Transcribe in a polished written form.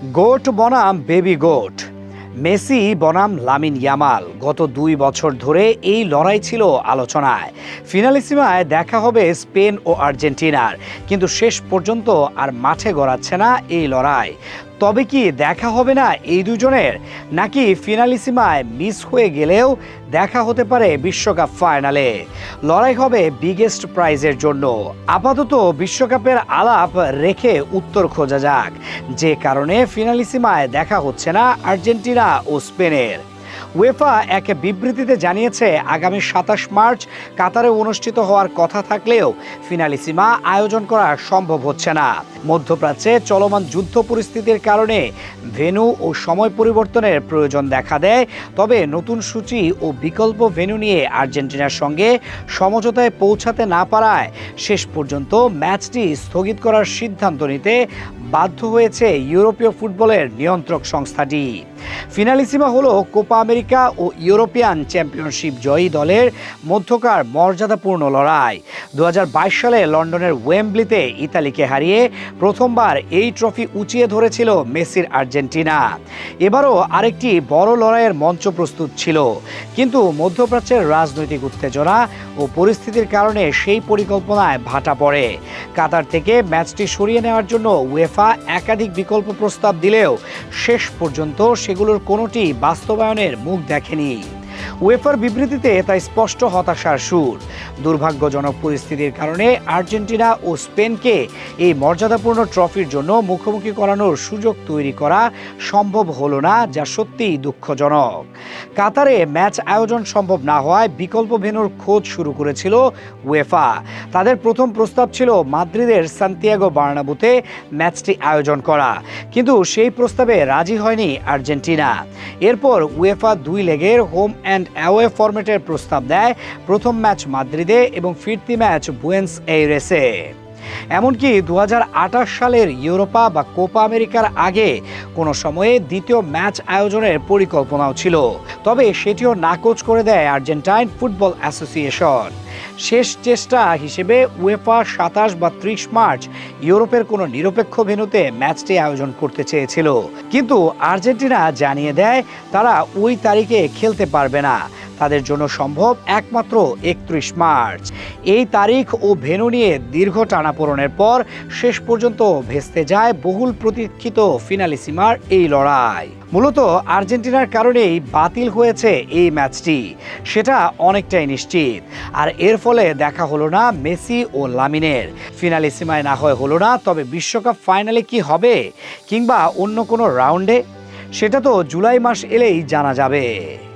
Goat বনাম baby goat, Messi বনাম Lamine Yamal. গত 2 বছর ধরে এই লড়াই ছিল আলোচনায়। ফিনালিসিমায় দেখা হবে স্পেন ও আর্জেন্টিনার, কিন্তু শেষ পর্যন্ত আর মাঠে গড়াচ্ছে না এই লড়াই। তবে কি দেখা হবে না এই দুজনের, নাকি ফিনালিসিমায় মিস হয়ে গেলেও দেখা হতে পারে বিশ্বকাপ ফাইনালে? লড়াই হবে বিগেস্ট প্রাইজের জন্য। আপাতত বিশ্বকাপের আলাপ রেখে উত্তর খোঁজা যাক, যে কারণে ফিনালিসিমায় দেখা হচ্ছে না আর্জেন্টিনা ও স্পেনের। উয়েফা এক বিবৃতিতে জানিয়েছে, আগামী 27 মার্চ কাতারে অনুষ্ঠিত হওয়ার কথা থাকলেও ফিনালিসিমা আয়োজন করা সম্ভব হচ্ছে না। মধ্যপ্রাচ্যে চলমান যুদ্ধ পরিস্থিতির কারণে ভেন্যু ও সময় পরিবর্তনের প্রয়োজন দেখা দেয়। তবে নতুন সূচি ও বিকল্প ভেন্যু নিয়ে আর্জেন্টিনার সঙ্গে সমঝোতায় পৌঁছাতে না পারায় শেষ পর্যন্ত ম্যাচটি স্থগিত করার সিদ্ধান্ত নিতে বাধ্য হয়েছে ইউরোপীয় ফুটবলের নিয়ন্ত্রক সংস্থাটি। ফিনালিসিমা হলো কোপা আমেরিকা ও ইউরোপিয়ান চ্যাম্পিয়নশিপ জয়ী দলের মধ্যকার মর্যাদাপূর্ণ লড়াই। 2022 সালে লন্ডনের ওয়েম্বলিতে ইতালিকে হারিয়ে প্রথমবার এই ট্রফি উঁচিয়ে ধরেছিল মেসির আর্জেন্টিনা। এবারও আরেকটি বড় লড়াইয়ের মঞ্চ প্রস্তুত ছিল, কিন্তু মধ্যপ্রাচ্যের রাজনৈতিক উত্তেজনা ও পরিস্থিতির কারণে সেই পরিকল্পনায় ভাটা পড়ে। কাতার থেকে ম্যাচটি সরিয়ে নেওয়ার জন্য উয়েফা একাধিক বিকল্প প্রস্তাব দিলেও শেষ পর্যন্ত সেগুলোর কোনোটি বাস্তবায়নের মুখ দেখেনি। উয়েফার বিবৃতিতে তাই স্পষ্ট হতাশার সুর। দুর্ভাগ্যজনক পরিস্থিতির কারণে আর্জেন্টিনা ও স্পেনকে এই মর্যাদাপূর্ণ ট্রফির জন্য মুখোমুখি করানোর সুযোগ তৈরি করা সম্ভব হলো না, যা সত্যিই দুঃখজনক। কাতারে ম্যাচ আয়োজন সম্ভব না হওয়ায় বিকল্প ভেন্যুর খোঁজ শুরু করেছিল উয়েফা। তাদের প্রথম প্রস্তাব ছিল মাদ্রিদের সান্তিয়াগো বার্নাব্যুতে ম্যাচটি আয়োজন করা, কিন্তু সেই প্রস্তাবে রাজি হয়নি আর্জেন্টিনা। এরপর উয়েফা 2 লেগের হোম অ্যান্ড অ্যাওয়ে ফরম্যাটের প্রস্তাব দেয়, প্রথম ম্যাচ মাদ্রিদে এবং ফিরতি ম্যাচ বুয়েন্স এইরেসে। এমনকি 2028 সালের ইউরোপা বা কোপা আমেরিকার আগে কোনো সময়ে দ্বিতীয় ম্যাচ আয়োজনের পরিকল্পনাও ছিল, তবে সেটিও নাকচ করে দেয় আর্জেন্টাইন ফুটবল অ্যাসোসিয়েশন। শেষ চেষ্টা হিসেবে উয়েফা 27 বা 30 মার্চ ইউরোপের কোনো নিরপেক্ষ ভেন্যুতে ম্যাচটি আয়োজন করতে চেয়েছিল, কিন্তু আর্জেন্টিনা জানিয়ে দেয় তারা ওই তারিখে খেলতে পারবে না। তাদের জন্য সম্ভব একমাত্র 31 মার্চ। এই তারিখ ও ভেন্যু নিয়ে দীর্ঘ টানাপোড়েনের পর শেষ পর্যন্ত ভেস্তে যায় বহুল প্রতীক্ষিত ফিনালিসিমার এই লড়াই। মূলত আর্জেন্টিনার কারণেই বাতিল হয়েছে এই ম্যাচটি, সেটা অনেকটাই নিশ্চিত। আর এর ফলে দেখা হলো না মেসি ও লামিনের। ফিনালিসিমায় না হয় হলো না, তবে বিশ্বকাপ ফাইনালে কি হবে, কিংবা অন্য কোনো রাউন্ডে, সেটা তো জুলাই মাস এলেই জানা যাবে।